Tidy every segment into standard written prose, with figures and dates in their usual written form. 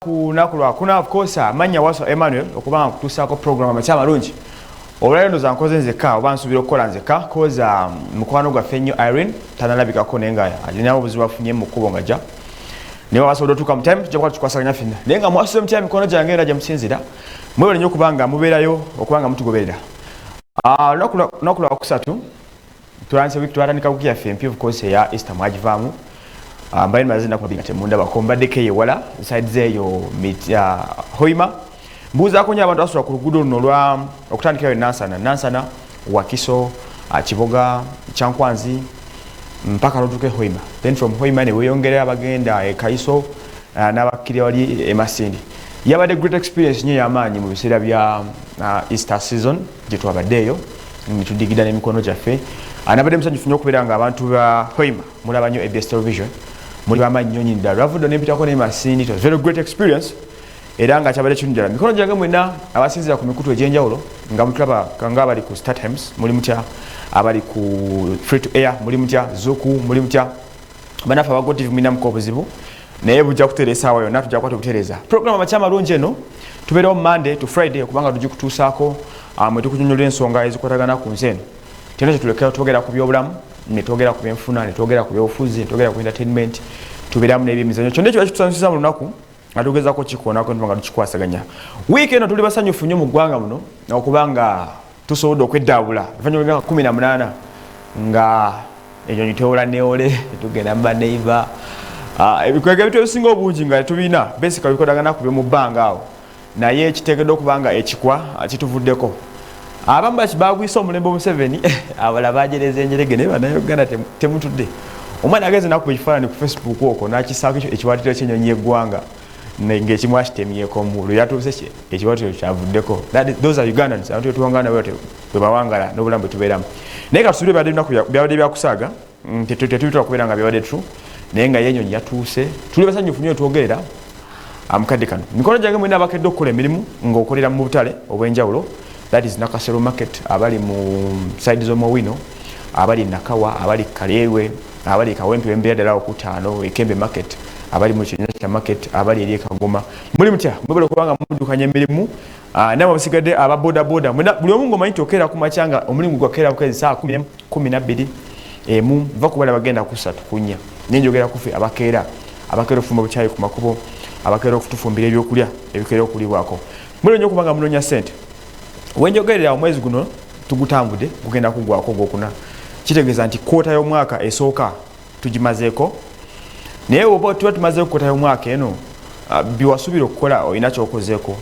kunakulwa kuna of course manya waso Emmanuel okubanga kutusako program amachama lungi olwero ndoza nkoze nzeka oba nsubira okukola nzeka koza mukwano gwa fenyo Irene tanalabika ko nenga alina obuzibu afunye mu kubongaja niwe wasodo tuka mtime tujja tukwasaganya fina nenga mwaso mtime mikono jange era jamusinzira mwewe nyo kubanga muberayo okubanga mutugoberera nakula kusatu turanse Victoria nikakukia FMP of course ya Easter mwajivamu ambaye mazina kwa bigate munda bakomba dekeye wala side zeyo mit ya hoima mbuza akonya abantu asura ku lugudo luno lwa okutandikayo nansana wakiso kiboga chankwanzi mpaka rotuke hoima then from hoima ne weyongera abagenda ekaiso n'abakiri wali emasindi yabade great experience nyo yamanyi mu bisera bya Easter season jetu abadeyo nitudigida n'emikono jaffe anabade musanjufu nyo kuberanga abantu ba hoima mulabanyo EBS television muri bamanyonyi ndaravudo nebitako ne masindi it was very great experience eranga cyabale cyunjara mikono jange mwena abasinzira ku mikutu ejenjawulo nga mutaba kanga bali ku Star Times muri mutya abali ku free to air muri mutya zoku muri mutya banafa bagotive mina mkobuzibu naye bujja kuteresa wayo natujja kwatu kutereza program amachama lunje no tuberewo Monday to Friday kubanga tujja kutusako mwe tukunyonyola ensonga ezikwatagana ku nzeno tena tulekera togera ku byobulamu netogera ku byenfuna netogera ku byofuzi netogera ku entertainment tubiramu n'ebyemizanyo kyonde kyo tusansiza mu lunaku atugeza ko kikona ko ntwanga tukikwasaganya week eno tuli basanyufu nnyo mu ggwanga muno okubanga tusobola okweddaabula evanyo nga 18 nga enyonyi teola neole tugenda mba neighbor ebikwega bitu ebisinga obungi nga tubina basically bikodagana ku mu bbanga awo naye kitegeddwa okubanga ekikwa kituvuddeko abamba kibagwisa omulembe Museveni abala bajereza enjerege ne banayogana temutudde omwana ageze nakuba ekifaananyi ku Facebook okwo nakisaako ekiwatiro ky'ennyonyi eggwanga nenge kimwashitemyeko mulu yatuse ekiwatiro kyavuddeko those are Ugandans abantu tuwangana bwe bawangala n'obulambo tubeeramu naye katusubire bade byabade byakusaaga tetubitwa kubeera nga byabade true naye nga y'ennyonyi yatuuse tuli basanyufu nnyo twogerera amukadde kano mikono gyange mwena abakedde okukola emirimu ng'okolera mu butale obw'enjawulo that is Nakasero market abali mu side zo Mowino abali Nakawa abali Kalewe abali Kawempe embedera okutano Ekembe market abali mu Kinyata market abali eri Kagoma muri mutya mwebale kubanga mudukanye emirimu nabo basigadde aba boda buli omu ngomanyi tokera ku machanga omulimu gwakera ku saa 12 emu va kubala bagenda ku 3 kunya ninjogera kufe abakera fumba buchayi ku makubo abakera okutufumbira ebyokulya ebikera okulibwako muri nyo kubanga munonya sente wenjogerera omwezi guno tugutambude kugenda kugwako gokuna kitegeza nti kwota y'omwaka esooka tugimazeeko naye oba tuba tumazeeko kwota y'omwaka eno biwasubira okukola olina kyokozeeko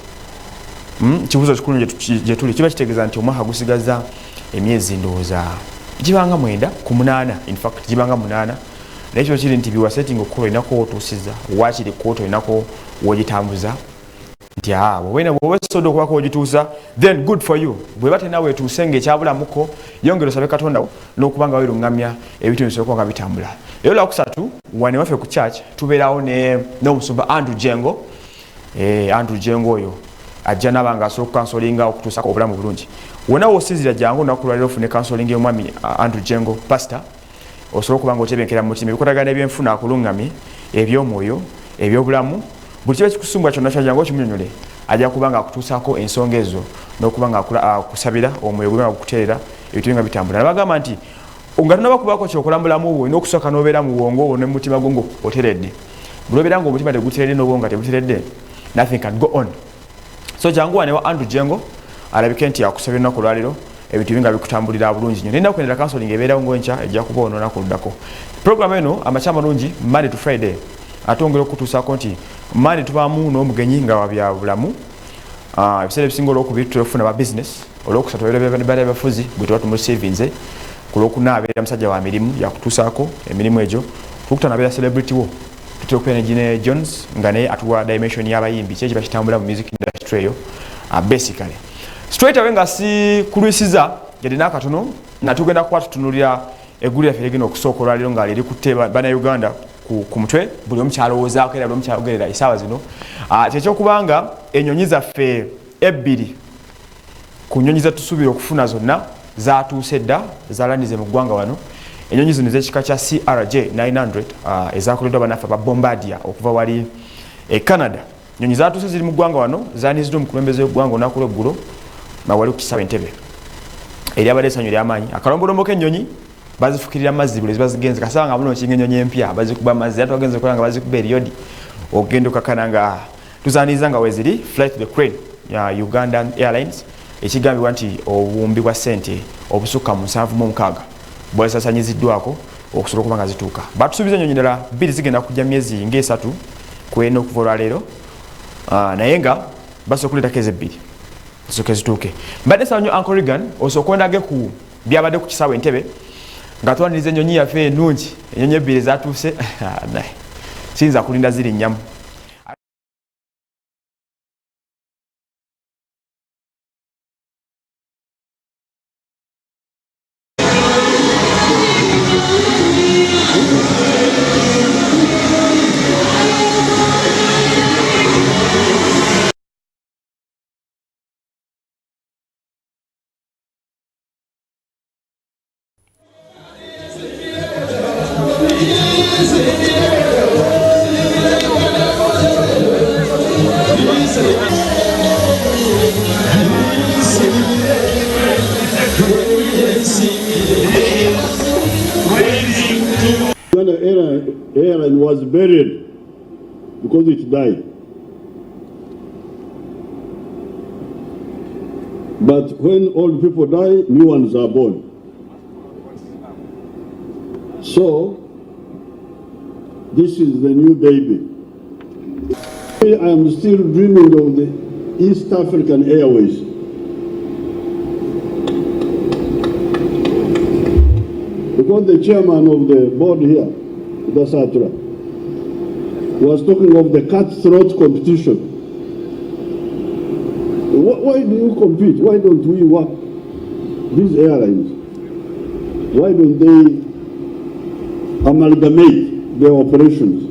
kibuzo kikulu gye tuli kiba kitegeza nti omwaka gusigaza emyezi ndowooza gibanga 9 ku 8 in fact gibanga 8 naye kiba kiri nti biwasetinga okukola olinako wootuusiza waakiri kwota olinako wogitambuza nti wena wowesodo kwako ojituusa then good for you bweba tena wetuusenge ekyabulamuko yongero sabe Katonda n'okubanga werungamya ebitu bisoko nga bitambula leero lwakusatu wane waffe ku church tubeerawo n'omusumba Andrew Jengo oyo ajja nabanga asobola okukansolinga okutuusako obulamu bulungi wona wosinzira jangu nakulwalira ofune kansolinga y'omwami Andrew Jengo pastor osobola okubanga otebenkera mu mutima ebikotagana ebyenfuna akulungamye ebyomwoyo ebyobulamu buli kiba kikusumbwa kyonna kyajangu okimunyonyole ajja kubanga akutuusako ensonga ezo n'okubanga kusabira omwoyo gwe nga gukuteerera ebintu nga bitambula nabagamba nti nga tonabakubako kyokola mulamu bwo n'okusooka n'obeera mu bwongo obwo n'omutima gwo oteredde bulobera nga omutima teguteredde n'obwongo nga tebuteredde nothing can go on so jangu wane wa Andrew Jengo alabike nti akusabira ennaku olwaliro ebintu binga bikutambulira bulungi nnyo nenda kugendera counseling ebeerawo ng'enkya ejja kuba ono olunaku luddako program eno amakyama lungi Monday to Friday atongera okutuusaako nti Monday tubaamu n'omugenyi nga wabya bulamu ebiseera ebisinga olwokubiri tulefuna ba business olwokusatu bale bafuzi bwe tuba tumusevinze ku lwokuna abeera musajja wa mirimu yakutuusaako emirimu egyo tukuta nabeera celebrity wo tutera okubeera Gene Jones nga naye atuwa dimension y'abayimbi kyeki bakitambula mu music industry eyo basically straight away nga si kulwisiza yadde n'akatono natugenda kuba tutunulira eggulu lyaffe ligenda okusooka olwaliro nga liri kutte Bannayuganda ku mutwe buli omu kyalowoozaako era buli omu kyayogerera essaawa zino kyekyokubanga ennyonyi zaffe ebbiri ku nnyonyi zetusuubira okufuna zonna zatuuse dda zalandize mu ggwanga wano ennyonyi zino ez'ekika kya CRJ 900 ezakoleddwa bannaffe ba Bombardier okuva wali Canada nyonyi zaatuse ziri mu ggwanga wano zaaniziddwa omukulembeze w'eggwanga olunaku lw'eggulo wali ku kisaawe Entebbe eri abadde essanyu ly'amaanyi akalombolombo k'ennyonyi bazifukirira amazzi buli zibazigenze kasaba nga muno kinga ennyonyi empya bazikuba amazzi ate bagenze kola nga bazikuba eriyodi ogenda okakana nga tuzaaniza nga weziri flight the crane ya Ugandan Airlines ekigambibwa nti obuwumbi bwa ssente obusukka mu 7.6 bwesasanyiziddwako okusobola okuba nga zituuka batusuubiza ennyonyi ddala 2 zigenda kujja myezi nga 3 kwena okuva olwaleero naye nga basobola okuleetako eze 2 zisooke zituuke mbadde nsaba nnyo Uncle Regan osooka ondage ku byabadde ku kisaawe Entebbe nga twaniriza ennyonyi yaffe ennungi ennyonyi 2 ezatuuse siyinza kulinda ziri nnyamu. Airline was buried because it died. But when old people die, new ones are born. So, this is the new baby. I am still dreaming of the East African Airways. Because the chairman of the board here, Dasatra, was talking of the cutthroat competition. Why do you compete? Why don't we work? These airlines, why don't they amalgamate their operations?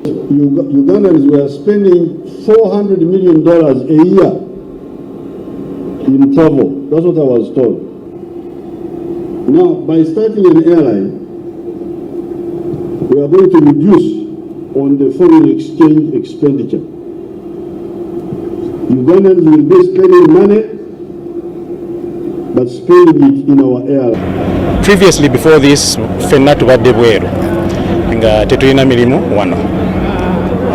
Ugandans were spending $400 million a year in travel. That's what I was told. Now, by starting an airline, we are going to reduce on the foreign exchange expenditure. Ugandans will be spending money, but spending it in our airline. Previously, before this, fenna tubadde bweru nga tetulina mirimu wano.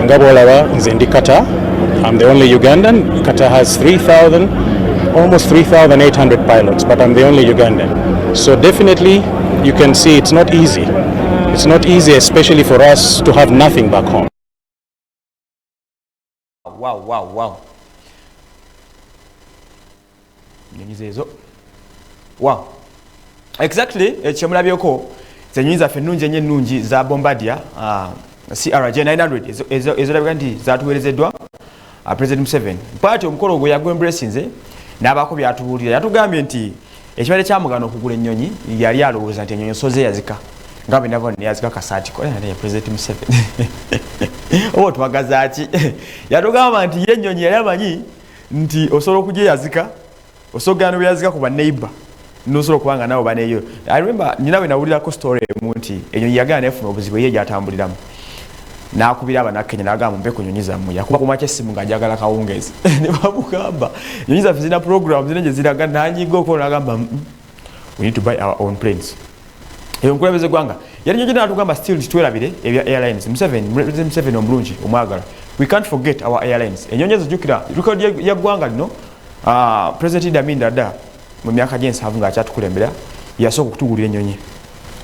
Nga bwolaba nze ndi Qatar. I'm the only Ugandan. Qatar has almost 3,800 pilots, but I'm the only Ugandan. So definitely, you can see it's not easy. It's not easy, especially for us to have nothing back home. Wow. Wow. Exactly, kyemulabyeko zenyonyi zaffe ennungi ennungi za Bombardier CRJ 900 ezolabika nti zatuweerezeddwa President Museveni. Mpaati omukolo ogwo yagwembracinze n'abaako byatubuulira yatugambye nti ekibadde kyamugana okugula ennyonyi yali alowooza nti ennyonyi soze yazika nga bwe nava yazika kasaati ko naye President Museveni oba twagaza ki yatugamba nti ye ennyonyi yali amanyi nti osobola okujja yazika osogano byazika ku baneighbor n'osobola kubanga nabo baneyo. I remember nina we nawulirako story emu nti ennyonyi yagana nefuna obuzibu ye gyatambuliramu n'akubira Abannakenya n'agamba mpe ku nnyonyi zammwe yakuba ku makya essimu ng'ajagala kawungeezi ne bamugamba ennyonyi zaffe zirina program zine gye ziraga n'anyiga okola n'agamba we need to buy our own planes. Eyo omukulembeze gwanga yali nnyonyi n'atugamba still titwerabire ebya airlines. Museveni omulungi omwagala, we can't forget our airlines. Ennyonyi ezo jjukira record ya ggwanga lino President Idi Amin Dada mu myaka gye 7 ng'akyatukulembera yasooka okutugulira ennyonyi.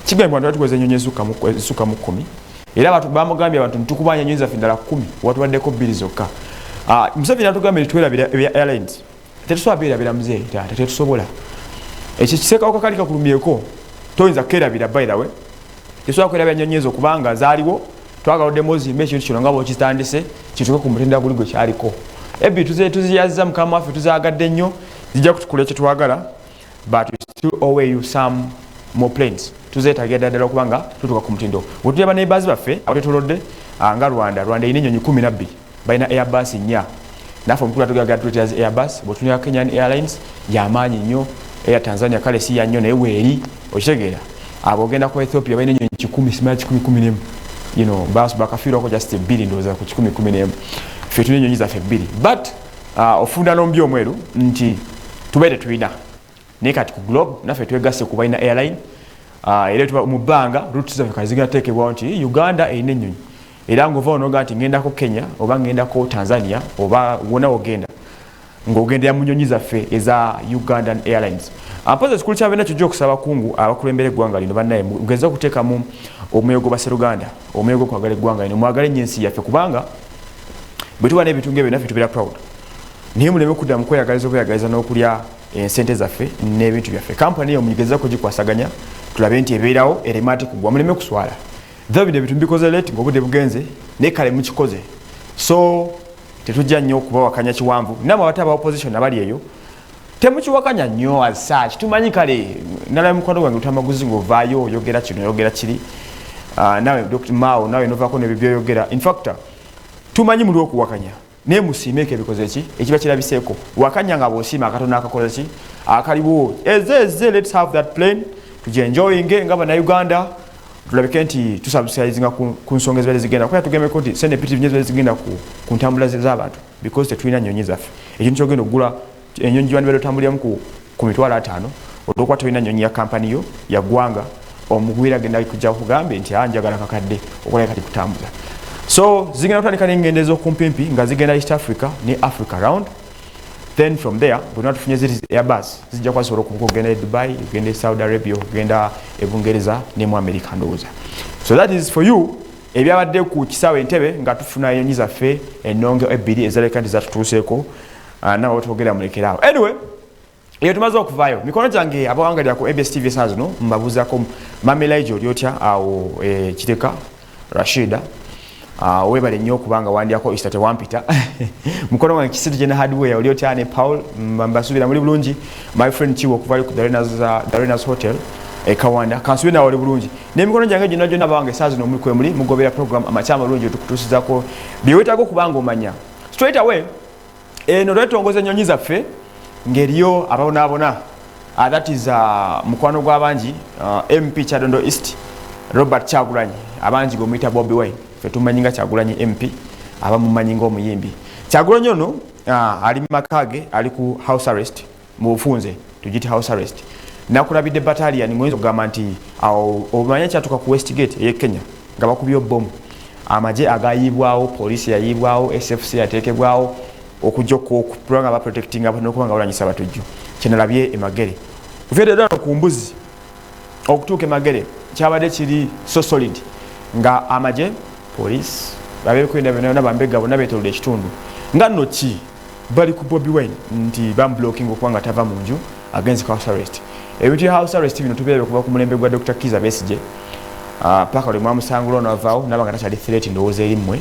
Kigambibwa nti batukoze ennyonyi ezisukka mu 10 era abantu bamugambye abantu ntukubanya ennyonyi zaffe ddala 10 watubaddeko 2 zokka. Museveni atugambye titwerabira ebya airlines. Tetusobola beerabira muzeeyi tetusobola. Ekyo kiseekawo kakali kakulumyeko toyinza kukerabira by the way. Tetusobola kwerabira ennyonyi ezo kubanga zaaliwo twagaloddemu ozimba ekintu kino nga bw'okitandise kituuke ku mutendera guli gwe kyaliko. Ebbi tuziyazza mukama waffe tuzaagadde nnyo zijja kutukola kye twagala but we still owe you some more planes. Tuzeetagira ddala okubanga tutuuka ku mutindo. Bwetulya neighbours baffe abatwetolodde nga Rwanda erina ennyonyi 12 balina Airbus 4 naffe omukulu atugagala tuleetera zi Airbus. Bwetunira Kenyan Airlines yamaanyi nnyo, Air Tanzania kale si ya nnyo naye weeri okitegeera. Abo ogenda ku Ethiopia balina ennyonyi 10 simala 10 11 bakafiirwako just 2 ndowooza ku 10 11. ffe tulina ennyonyi zaffe bbiri but ofunda n'ombi omweru nti tubeere tulina naye kati ku globe naffe twegasse ku balina airline era tuba mu bbanga route zaffe kati zigenda teekebwawo nti Uganda erina ennyonyi era ng'ova onoga nti ngendako Kenya oba ngendako Tanzania oba wona ogenda ng'ogendera mu nnyonyi zaffe eza Ugandan Airlines. Mpozi ekikulu kyabeera kijja okusaba kungu abakulembera eggwanga lino bannaye mugeza okuteekamu omwoyo gw'Abasseruganda, omwoyo gw'okwagala eggwanga lino, mwagale nnyo ensi yaffe kubanga bwe tuba n'ebitundu ebyo naffe tubeera proud. Naye muleme kudda mu kweyagaliza n'okulya ensente zaffe n'ebintu byaffe. Kampani eyo mugezaako gikwasaganya tulabe nti ebeerawo ereme ate kugwa, muleme kuswala. Though bino ebintu mbikoze late ng'obudde bugenze naye kale mukikoze. So tetujja nnyo okubawakanya kiwanvu. Namwe abata aba opposition abali eyo temukiwakanya nnyo as such. Tumanyi kale nalabe mukwano gwange utamaguzi ng'ovaayo oyogera kino oyogera kiri. Nawe Dr. Mao nawe novaako n'ebyo by'oyogera. In fact tumanyi muli okuwakanya naye musiimeeko ebikoze ki ekiba kirabiseeko. Wakanya nga bw'osiima akatono akakola ki akaliwo eze let's have that plane tujenjoyinge nga bannayuganda tulabike nti tusubsidizinga ku nsonga ezibaire zigenda kuba tugemeko nti sensitive nnyo ezibaire zigenda ku ntambula z'abantu because tetulina nnyonyi zaffe. Ekintu kyogenda okugula ennyonyi gy'obandibaire otambuliramu ku mitwalo 5 olwokuba tulina nnyonyi ya kampani yo ya ggwanga omugwira agenda kujja kugambe nti njagala kakadde okola kati kutambuza. So zigenda kutandika n'engendezo kumpimpi nga zigenda East Africa ne Africa round. Then from there bwe tufunye ziri Airbus zijja kwasobola okugenda e Dubai, ogenda e Saudi Arabia, ogenda e Bungereza ne mu America ndowooza. So that is for you ebyabadde ku kisaawe Entebbe nga tufuna ennyonyi zaffe ennonge ebbiri ezaleka nti zatutuuseeko nawe twogera mulekeraawo. Anyway eyo tumaze okuvaayo mikono gyange abawangalira ku ABS TV saa zino mbabuuzaako Mamelaija oli otya awo Kiteka Rashida webale nnyo kubanga wandyako istate wampita mukono wange Kisitu Jena Hardware oli otya ne Paul mbasuubira muli bulungi my friend Chiwo okuvayo ku Darenas Hotel Kawanda kansubira nawe oli bulungi n'emikono gyange gyonna abange saa zino muli mugobera program amakyama bulungi tukutuusizaako byewetaaga okubanga omanya straight away eno lwetongoza ennyonyi zaffe ng'eriyo ababonaabona that is mukwano gw'abangi MP Kyadondo East Robert Kyagulanyi abangi gomuyita Bobi Wine ffe tumanyi nga Kyagulanyi MP abamumanyi ng'omuyimbi. Kyagulanyi ono ali mu makage ali ku house arrest mu bufunze tugite house arrest nakulabidde battalion mwezi okugamba nti omanya kyatuka ku Westgate ey'e Kenya nga bakubye bbomu amagye agayiibwawo poliisi yayiibwawo SFC yateekebwawo okujja okupulanga ba protecting abantu okubanga balanyisa batujju kyenalabye emagere kufeera ddala ku mbuzi okutuuka emagere kyabadde kiri so solid nga amagye police babeekwenda byonna bambega bonna beetolodde ekitundu nga nno ki bali ku Bobi Wine nti bamblocking okubanga tava mu nju against house arrest. Ebintu ya house arrest bino tubeere kuba ku mulembe gwa Dr. Kiza Besigye paka oli mwamusangula ono avaawo nabanga takyali threat ndowooza eri mmwe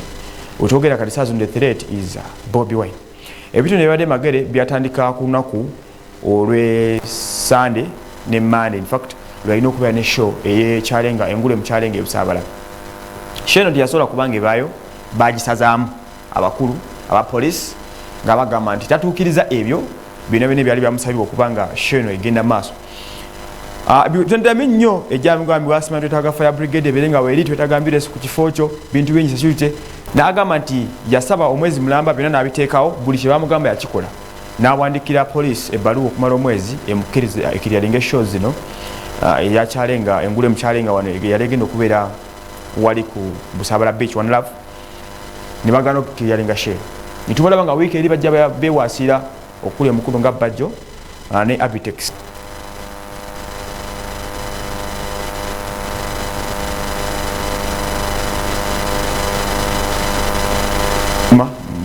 otwogera kati saa zino the threat is Bobi Wine. Ebintu ne bibadde magere byatandika ku lunaku olwe Sunday ne Monday. In fact lwalina okubeera ne show ey'ekyalenga engule mu kyalenga ebusaabala. Sheno ndiyasobola kubanga ebaayo bagisazaamu abakulu aba police nga bagamba nti tatuukiriza ebyo bino byali byamusabibwa okubanga sheno egenda maaso. Tendami nnyo ejjamugambibwa asima twetaaga fire brigade ebeere nga weeri twetaaga ambulance ku kifo kyo bintu bingi security n'agamba nti yasaba omwezi mulamba byonna n'abiteekawo buli kye bamugamba yakikola n'awandikira police ebbaluwa okumala omwezi emukkiriza ekiryalinga shows zino eyakyalenga engule mu kyalenga wano yali egenda okubeera wali ku Busaabala Beach One Love ne bagana okukiryalinga share nitubalaba nga wiiki eri bajja beewaasiira okuli emukulu nga Bajjo ne Abitex.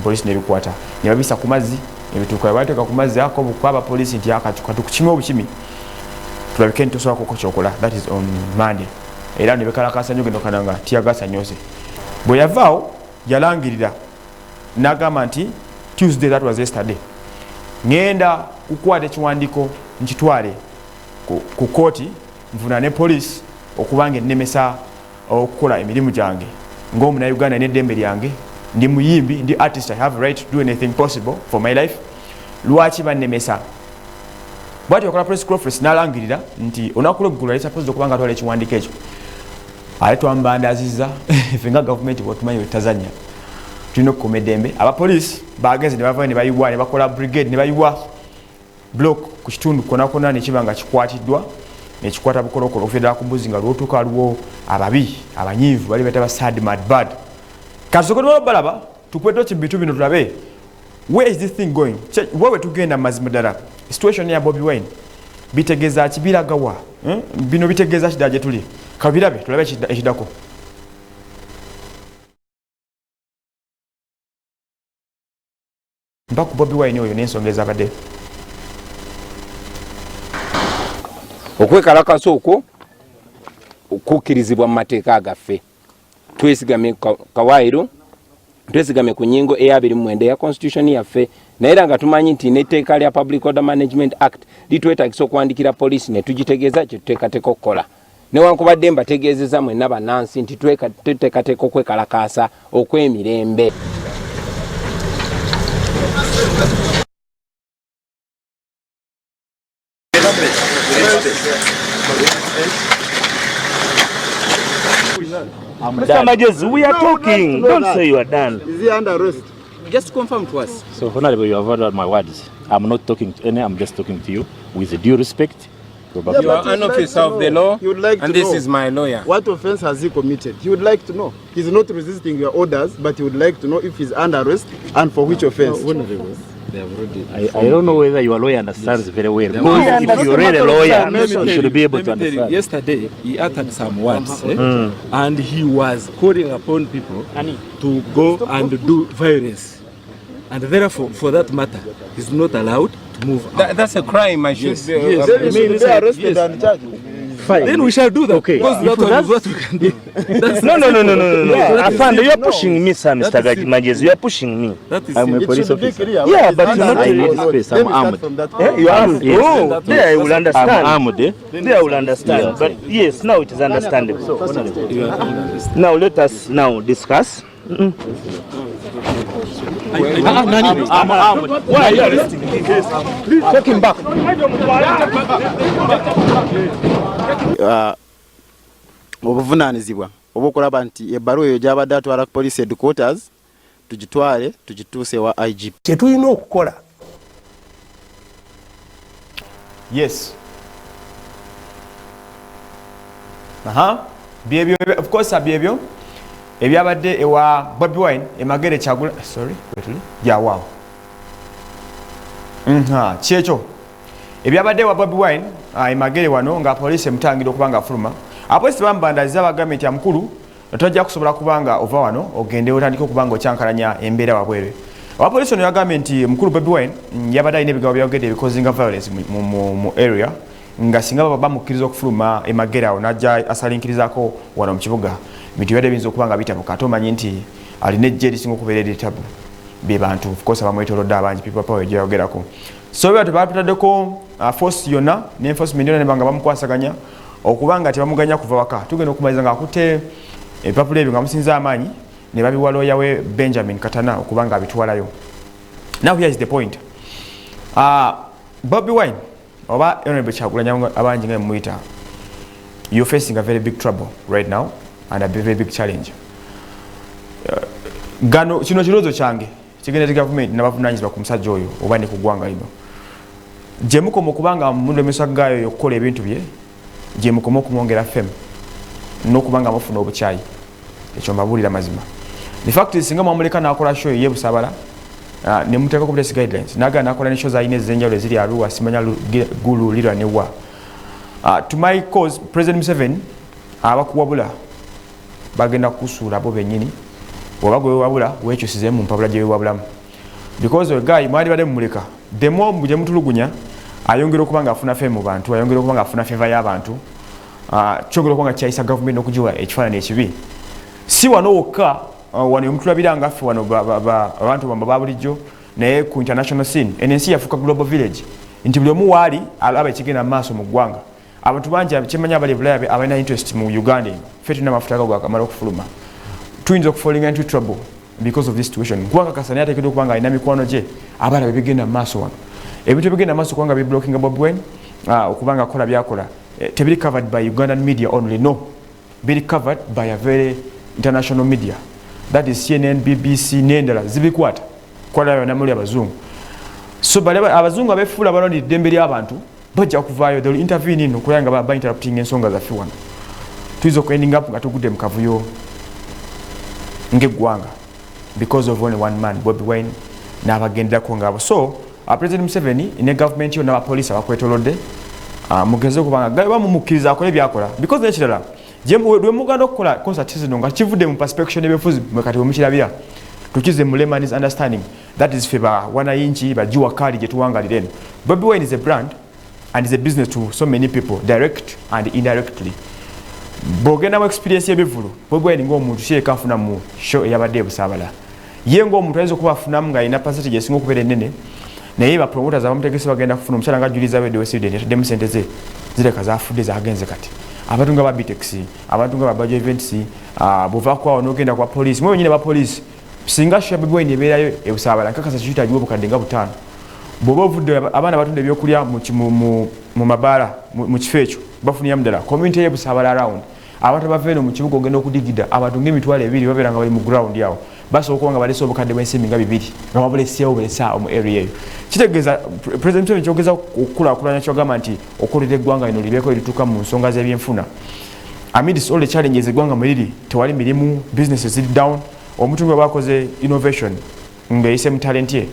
Police nebikwata ne babisa ku mazzi ebituuka bateeka ku mazzi ako bukwaba police nti akatukukime obukimi tulabike ntosobola koko kyokola. That is on Monday era ne bekalakasa nnyo gendo kananga tiyagasa nyose bwe yavaawo yalangirira n'agamba nti Tuesday that was yesterday ngenda kukwata ekiwandiiko nkitwale ku kooti nvuna ne police okubanga ennemesa okukola emirimu gyange ng'omunnayuganda n'eddembe lyange ndi muyimbi ndi artist. I have a right to do anything possible for my life. Lwaki bannemesa bwati okola press conference n'alangirira nti onakulo gulu ali supposed okubanga atwala ekiwandiiko ekyo ale twambandazizza ffe nga gavumenti bw'otumanyi bwe tutazanya tulina okukuuma eddembe. Abapoliisi bagenze ne bava ne bayiwa ne bakola brigade ne bayiwa block ku kitundu konna ne kiba nga kikwatiddwa ne kikwata bukolokolo okuva ddala ku mbuzi nga lwotuuka waliwo ababi abanyiivu bali bata basad mad bad. Kasokotwa balaba tukwete kibitu bino tulabe where is this thing going? Wewe tugenda mazima ddala situation ya Bobi Wine bitegeeza kibiragawa bino bitegeeza kidaje tuli kabirabe tulabe ekidako. Mbaku Bobi Wine oyo n'ensonga ezabadde. Okwekalakasa okwo okukkirizibwa mu mateeka agaffe. Twesigamye kawairo, twesigamye ku nnyingo eya29 ya constitution yaffe, naye era nga tumanyi nti n'etteeka lya Public Order Management Act litwetagisa okuwandikira poliisi ne tugitegeeza kye tuteekateeka okukola. Newankubadde mbategeezezza mwenna bannansi nti tuteekateeka okwekalakaasa okw'emirembe. Mr. Majez, we are talking. Don't say you are done. Is he under arrest? Just confirm to us. So, Honorable, you have heard my words. I'm not talking to any, I'm just talking to you with due respect. You are an officer of the law, and this is my lawyer. What offense has he committed? He would like to know. He's not resisting your orders, but he would like to know if he's under arrest and for which offense. I don't know whether your lawyer understands very well. Because if you're really a lawyer, you should be able to understand. Yesterday, he uttered some words, and he was calling upon people to go and do violence. And therefore, for that matter, he's not allowed to move out. That's a crime. I should be arrested and charged. Fine. Then we shall do that. Okay. Because that's what we can do. No. Afande, you're pushing me, sir, Mr. Majez. You're pushing me. I'm a police officer. Yeah, but you're not in this space. I'm armed. You're armed. Yes. Oh, there I will understand. I'm armed. There I will understand. Yeah. But yes, now it is understandable. So, now let us now discuss. I'm armed. Why are you arresting me? Please take him back. Obuvunaanyizibwa obukulaba nti ebbaluwa eyo gy'abadde atwala ku police headquarters tugitwale tugituuse wa IGP. Tetulina okukola. Yes. Byebyo of course byebyo ebyabadde ewa Bobi Wine emagere kyagula sorry wetuli ya wow. Kyekyo ebyabadde ewa Bobi Wine emagere wano nga police emutangira okubanga afuluma. Apolisi bambandaziza bagambye nti amukulu tojja kusobola kubanga ova wano ogende otandika okubanga okyankalanya embeera wabwerwe. Abapolisi ono yagambye nti mukulu Bobi Wine yabadde alina ebigambo byayogedde ebikozinga violence mu area nga singa baba bamukkiriza okufuluma emagere awo najja asalinkirizako wano mu kibuga bintu byadde biyinza okuba nga bitabuka ate omanyi nti alina ejje erisinga okubeera eritabu be bantu of course abamwetoolodde abangi people power gyayogerako. So bwe batutaddeko force yonna ne enforcement yonna ne banga bamukwasaganya okubanga tebamuganya kuva waka tugenda okumaliza nga akutte ebipapula ebyo nga musinza amaanyi ne babiwa lawyer we Benjamin Katana okubanga abitwalayo. Now here is the point. Bobi Wine oba Honorable Kyagulanyi abangi nga muyita, you're facing a very big trouble right now and a very big challenge. Gano kino kirozo kyange kigenda government n'abavunaanyizibwa ku musajja oyo oba ne ku ggwanga lino gye mukoma okubanga mundu emisa gayo yokukola ebintu bye gye mukoma okumwongera fem n'okubanga mufuna obukyayi ekyo mbabuulira mazima. The fact is singa mwamuleka n'akola show ye Busabala ne muteeka ku press guidelines naga n'akola ne show za ine ezenjawulo eziri Arua simanya Gulu lira ne wa to my cause President Museveni abakuwabula bagenda kusuula bo bennyini oba gwe wabula wekyusize mu mpapula gye wabulamu because the guy mwali bade mumuleka the more muje mutulugunya ayongera okubanga afuna fame mu bantu ayongera okubanga afuna favor y'abantu kyongera okubanga kyayisa government okujiwa ekifaananyi ekibi si wano wokka wano omutulabira nga ffe wano abantu bamba babulijjo naye ku international scene ensi yafuuka global village nti buli omu waali alaba ekigenda mu maaso mu ggwanga abantu bangi kyemanya abali bulaya abalina interest mu Uganda ffe tulina amafuta gago akamala okufuluma tuyinza okufalinga into trouble because of this situation. Gwanga kasani ateekeddwa okubanga alina mikwano gye abalaba bigenda mu maaso wano ebintu bigenda mu maaso kubanga biblockinga Bobi Wine okubanga akola byakola tebiri covered by Ugandan media only, no, biri covered by a very international media. that is CNN, BBC n'endala zibikwata kwala yona muri abazungu. So baleba abazungu abefuula baloni dembe ly'abantu bajja kuvaayo, they will intervene in okulanga ba interrupting ensonga zaffe wano. Tuizo ku ending up nga tugudde mu kavuyo ng'eggwanga because of only one man, Bobi Wine, n'abagendako ngabo. So President Museveni ne government yo n'abapoliisi abakwetolodde mugeze kubanga gaba mumukkiriza akole byakola because nekirala lwe muganda okukola concert zino nga kivudde mu perspective n'ebyobufuzi mwekati omukirabira tukize mu layman's understanding that is feba wana inchi bajuwa kali gye tuwangalira eno. Bobi Wine is a brand and is a business to so many people direct and indirectly. Bogenda mu experience y'ebivulu Bobi Wine ng'omuntu kyeka afuna mu show eyabadde Busaabala ye ng'omuntu ayinza okuba afunamu nga alina percentage esinga okubeera ennene naye ba promoters abamutegese bagenda kufuna omukyala nga Juliza Wedde Western yataddemu ssente ze zireka zaafudde zaagenze kati abantu nga ba Bitex abantu nga ba Bajo Events buvaako awo n'ogenda kwa poliisi mwe wenyine ba poliisi singa show Bobi Wine ebeerayo e Busaabala nkakasa kiyitaagiwa obukadde nga 5 bw'oba ovudde abaana batunda ebyokulya mu mabaala mu kifo ekyo bafunira ddala community y'e Busaabala around abantu bava eno mu kibuga ogenda okudigida abantu ng'emitwalo 2 babeera nga bali mu ground yawo basooka nga balese obukadde bw'ensimbi nga 2 nga babuleseewo bulesa mu area eyo. Kitegeeza President Museveni kyogeza okukulaakulanya kyogamba nti okolera eggwanga lino libeeko erituuka mu nsonga z'ebyenfuna amidst all the challenges eggwanga mwe liri tewali mirimu businesses ziri down omuntu nga bakoze innovation ng'eyise mu talent ye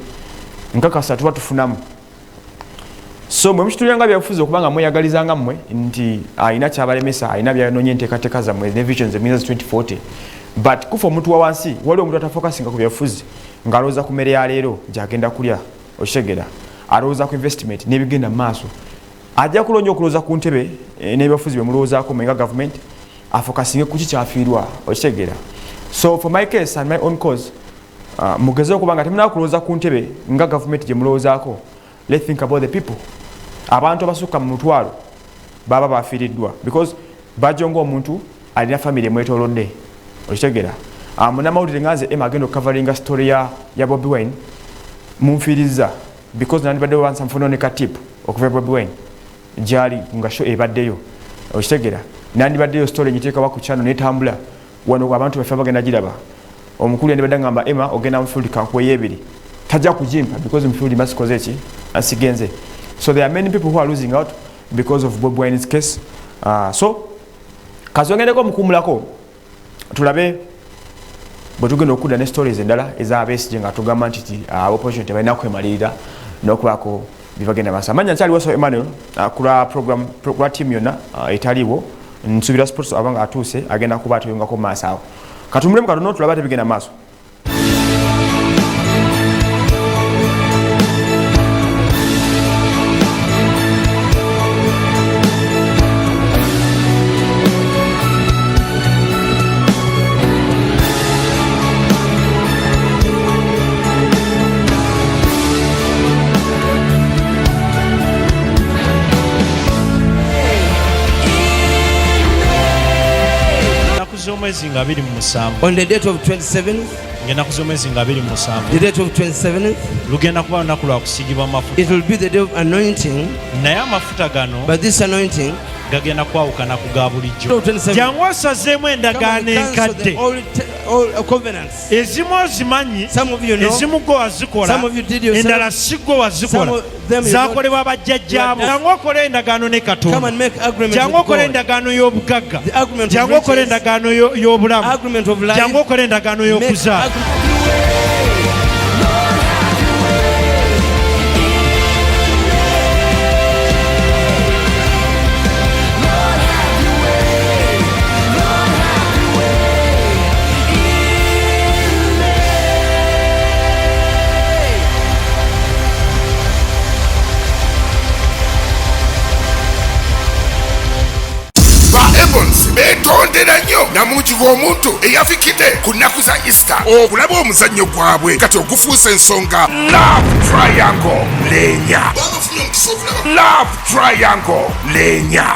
nkakasa tuba tufunamu. So mwe mukitulanga byabufuzi okubanga mweyagalizanga mmwe nti ayina kyabalemesa ayina byanoonya enteekateeka zammwe ne visions emyezi 2040 but kufa omuntu wa wansi waliwo omuntu atafokasinga ku byabufuzi ng'alowooza ku mmere ya leero gy'agenda kulya okitegeera alowooza ku investment n'ebigenda mu maaso ajja kulonja okulowooza ku ntebe n'ebyabufuzi bye mulowoozaako mwenga government afokasinge ku kikyafiirwa okitegeera. So for my case and my own cause mugezeho kubanga temunaa kulowooza ku ntebe nga government gye mulowoozaako. Let's think about the people. Abantu abasukka mu mutwalo baba bafiiriddwa because bajonga omuntu alina family emwetoolodde okitegeera. Munamawulire nganze agenda okukavaringa story ya Bobi Wine munfiiriza because nandibadde wansa nfuna ne katipu okuva Bobi Wine gyali nga show ebaddeyo okitegeera nandibaddeyo story nyiteekawa ku channel netambula wano abantu baffe bagenda giraba omukulu yandibadde ngamba ogenda mufield kankuwe y'ebiri tajja kujimpa because mufield masikoze ki asigenze. So there are many people who are losing out because of Bobi Wine's case. So kazongereko mukumulako tulabe bwe tugenda okudda ne stories endala ez'abeesigye nga tugamba nti opposition tebalina kwemalirira n'okubaako bibagenda maaso. Amanya nkyali Waso Emmanuel kula team yonna etaliiwo nsuubira sports abanga atuuse agenda kuba atuyungako mu maaso awo katumulemu katono tulaba tebigenda maaso. On the date of 27th, the date of 27th, it will be the day of anointing. But this anointing gagenda kwawukana ku ga bulijjo jangu osazeemu endagaano enkadde ezimu ozimanyi ezimu gwe wazikola endala si gwe wazikola zakolebwa bajjajjaabo jangu okole endagaano ne Katonda jangu okole endagaano y'obugagga jangu okole endagaano y'obulamu jangu okole endagaano y'okuzaala. betondera nnyo namungi w'omuntu eyafikidde ku nnaku za Easter okulaba omuzannyo gwabwe kati ogufuusa ensonga Love Triangle leenya Love Triangle leenya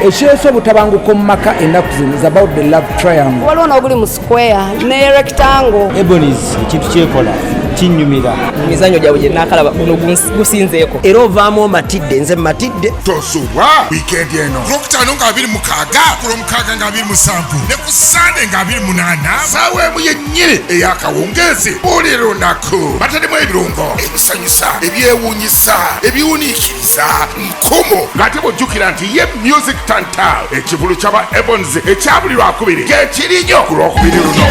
ekyeso obutabanguko mu maka ennaku zino is about the Love Triangle. Waliwo n'oguli mu square ne rectangle. Ebonies ekintu kyekola kinyumira emizannyo gyabwe gye nakalaba guno gusinzeeko era ovaamu matidde nze matidde tosubwa wiikendi eno Lwokutaano nga 26 Kulomukaaga nga 27 ne ku Sande nga 28 saawa emu yennyini ey'akawungeezi buli lunaku batademu ebirungo ebisanyusa ebyewuunyisa ebiwuniikiriza nkumu ng'ate bw'ojjukira nti ye music tantal ekivulu ky'aba Ebons ekya buli Lwakubiri kyekirinnyo ku Lwokubiri luno.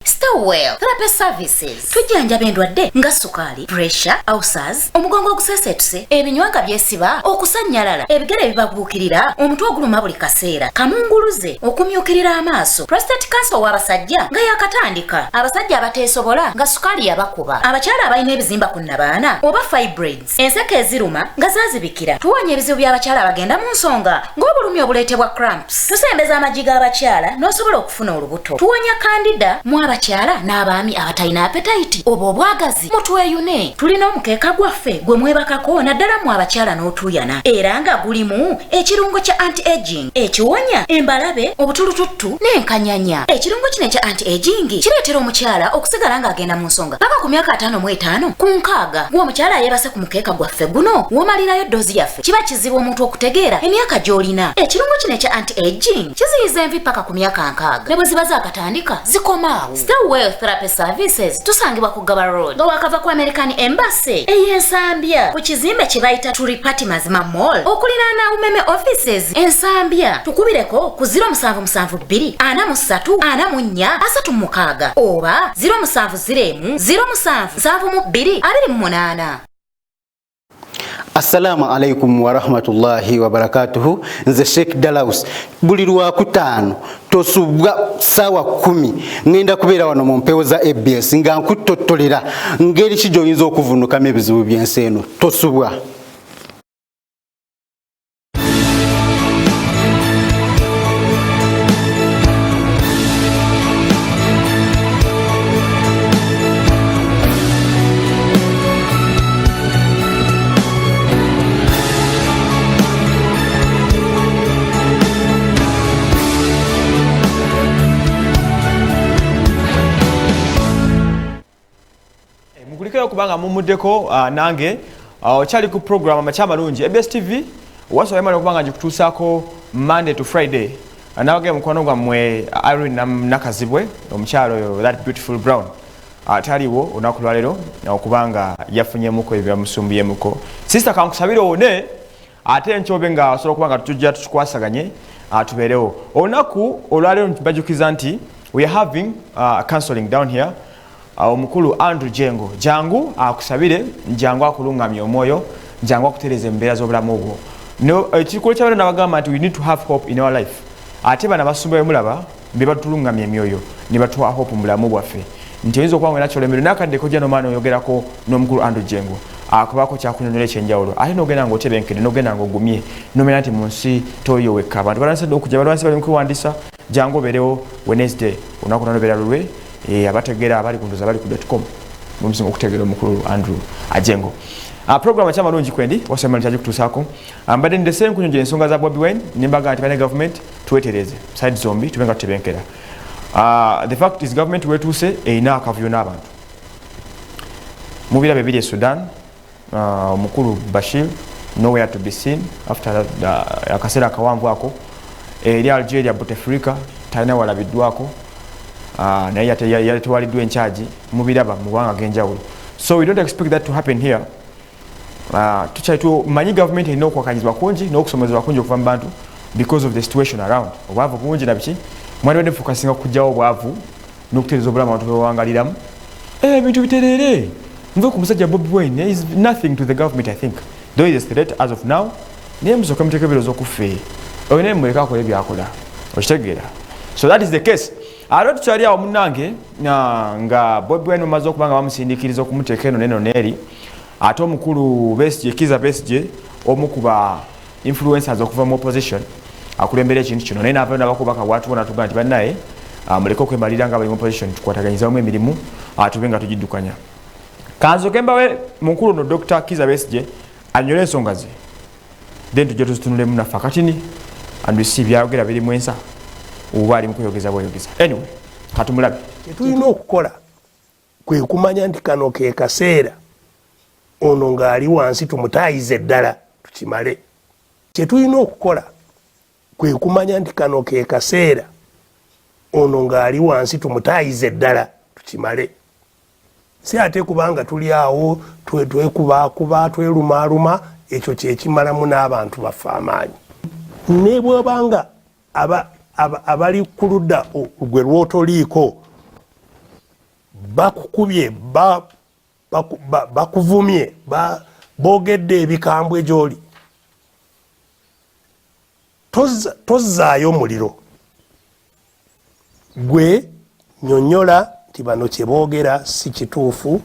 Stowell Therapy Services tujjanjaba endwadde nga sukaali, pressure, ulcers, omugongo oguseeseetuse, ebinywanga byesiba, okusanyalala, ebigere ebibabuukirira, omutwe oguluma buli kaseera, kamunguluze, okumyukirira amaaso, prostate cancer w'abasajja nga yakatandika, abasajja abateesobola nga sukaali yabakuba, abakyala abalina ebizimba ku nnabaana oba fibroids, enseke eziruma nga zaazibikira. Tuwonya ebizibu by'abakyala abagenda mu nsonga ng'obulumi obuleetebwa cramps. Tusembeza amagi g'abakyala n'osobola okufuna olubuto. Tuwonya candida mu abakyala n'abaami abatalina appetite oba obwagazi mutweyune. Tulina omukeeka gwaffe gwe mwebakako naddala mu abakyala n'otuuyana era nga gulimu ekirungo kya anti-aging ekiwonya embalabe, obutulututtu n'enkanyanya. Ekirungo kino ekya anti-aging kireetera omukyala okusigala ng'agenda mu nsonga paka ku myaka 55 ku 6. Gw'omukyala yeebase ku mukeeka gwaffe guno w'omalirayo ddoozi yaffe kiba kizibu omuntu okutegeera emyaka gy'olina. Ekirungo kino ekya anti-aging kiziyiza envi paka ku myaka 6 ne bwe ziba zaakatandika zikomaawo. Stowell Therapy Services tusangibwa ku Gaba Road nga wakava ku American Embassy ey'Ensambya ku kizimbe kye bayita Turipati Mazima Mall okuliraana Umeme Offices Ensambya. Tukubireko ku 0772 43 44 oba 0701 0772 28. Assalamu alaikum wa rahmatullahi wa barakatuhu. Nze Sheikh Dalaus buli Lwakutaano tosubwa sawa 10 ngenda kubeera wano mu mpewo za ABS nga nkuttotolera ngeri ki gy'oyinza okuvunukamu ebizibu by'ensi eno. Tosubwa. Kubanga mumuddeko nange okyali ku program Amakya Amalungi ABS TV waso yamala kubanga gikutuusaako Monday to Friday nawage mukwano gwammwe Irene Nakazibwe omukyalo oyo that beautiful brown ataliwo olunaku lwaleero okubanga yafunyemuko ebyamusumbuyemuko. Sister kankusabire one ate nkyobe nga osobola kubanga tujja tukikwasaganye tubeerewo olunaku olwaleero. Ntibajukiza nti we are having counseling down here. Omukulu Andrew Jengo jangu akusabire jangu akulungamya omwoyo jangu akutereza embeera z'obulamu bwo. No ekikulu ky'abantu nabagamba nti we need to have hope in our life. Ate bana basumba bemulaba be batulungamya emyoyo ne batuwa hope mu bulamu bwaffe. Nti oyinza okuba ng'olina ky'olemererwa nakadde kojja n'omwana oyogerako n'omukulu Andrew Jengo akubako kyakunyonyola ekyenjawulo ate n'ogenda ng'otebenkere n'ogenda ng'ogumye n'omenya nti mu nsi toyo wekka. Abantu balansedde okujja balwansi bali mu kwewandiisa jangu obeerewo Wednesday olunaku lwanobeera lulwe. Abategeera abali kunduza bali ku .com mumisinga okutegeera omukulu Andrew Ajengo. Program Amakya Amalungi kwendi wasemala kyaje kutuusaako mbadde ndese nkunyonjera ensonga za Bobi Wine nembaga nti bane government tuwetereze side zombi tubenga tutebenkera. The fact is government wetuuse erina akavuyo n'abantu mubira bibiri e Sudan. Omukulu Bashir nowhere to be seen after akaseera akawanvu ako eri Algeria Bouteflika talina walabiddwako. Naye yatwaliddwa encharge mubiraba mu ggwanga ag'enjawulo. So we don't expect that to happen here. Manyi government erina okwakanyizibwa kungi n'okusomezebwa kungi okuva mu bantu because of the situation around. Obwavu bungi na biki mwali focusinga kujjawo obwavu n'okutereeza obulamu abantu bewangaliramu ebintu biterere. Nve ku musajja Bobi Wine is nothing to the government. I think though he is a threat as of now naye musooka muteeka ebirozo okuffe oyina muleka akola ebyakola okitegeera. So that is the case. Alo tukyali awo munnange nga Bobi Wine omaze okubanga bamusindiikiriza okumuteeka eno neno neeri ate omukulu Kiza Besigye omu ku ba influencers okuva mu opposition akulembera ekintu kino naye n'avaayo n'abakubaka bwatubo natugamba nti bannaye muleke okwemalira nga bali mu opposition tukwataganyizamu emirimu tube nga tugiddukanya. Kanzoke mbawe mukulu ono Dr. Kiza Besigye anyole ensonga ze then tujja tuzitunulemu naffe akatini and we see byayogera birimu ensa. Uwali mkuyogeza bweyogeza. Anyway, katumulabi. Tulina okukola kwe kumanya nti kano ke kaseera ono ng'ali wansi tumutaayize ddala tukimale. Kye tulina okukola kwe kumanya nti kano ke kaseera ono ng'ali wansi tumutaayize ddala tukimale. Si ate kubanga tuli awo twekubakuba twerumaluma, ekyo kyekimalamu n'abantu baffe amaanyi. Ne bw'obanga abali ku ludda gwe lw'otoliiko bakukubye bakuvumye boogedde ebikambwe gy'oli, tozzaayo muliro. Gwe nyonnyola nti bano kye boogera si kituufu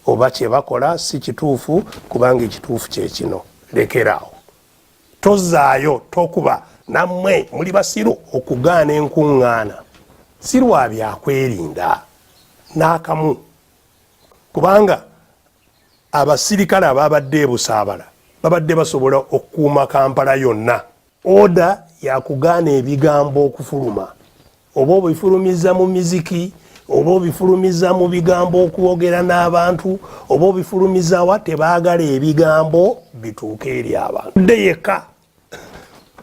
oba kye bakola si kituufu, kubanga ekituufu kye kino, lekeraawo. Tozzaayo, tokuba. Nammwe muli basiru okugaana enkuŋŋaana si lwa byakwerinda n'akamu, kubanga abasirikale ababadde ebusaabala babadde basobola okukuuma Kampala yonna. Oda yakugaana ebigambo okufuluma, oba obifulumiza mu miziki, oba obifulumiza mu bigambo okwogera n'abantu, oba obifulumiza wa, tebaagala ebigambo bituuke eri abantu. Dde yekka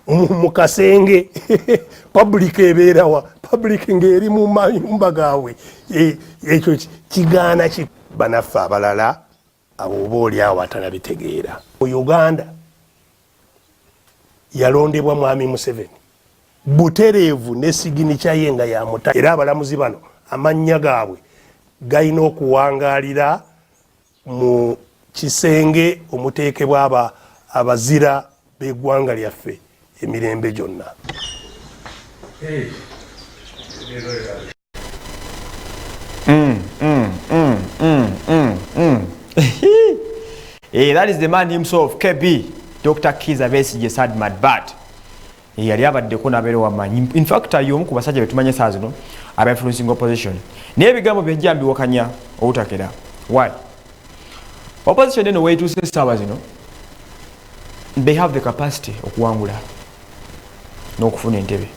mu kasenge public ebeerawa, public ng'eri mu mayumba gaabwe, ekyo kigaana ki? Banaffe abalala abo oba oli awo atalabitegeera. Mu Uganda yalondebwa Mwami Museveni butereevu ne siginica ye nga yamuta, era abalamuzi bano amannya gaabwe galina okuwangaalira mu kisenge omuteekebwa abazira b'eggwanga lyaffe emirembe gyonna. That is the man himself, KB, Dr. Kizza Besigye Sad Mad Bad. Yali abaddeko n'abeera wamanyi. In fact, y'omu ku basajja be tumanye saa zino aba influencing opposition. Naye ebigambo byejja mbiwakanya obutakera. Why? Opposition eno weetuuse essaawa zino, they have the capacity okuwangula n'okufuna entebe.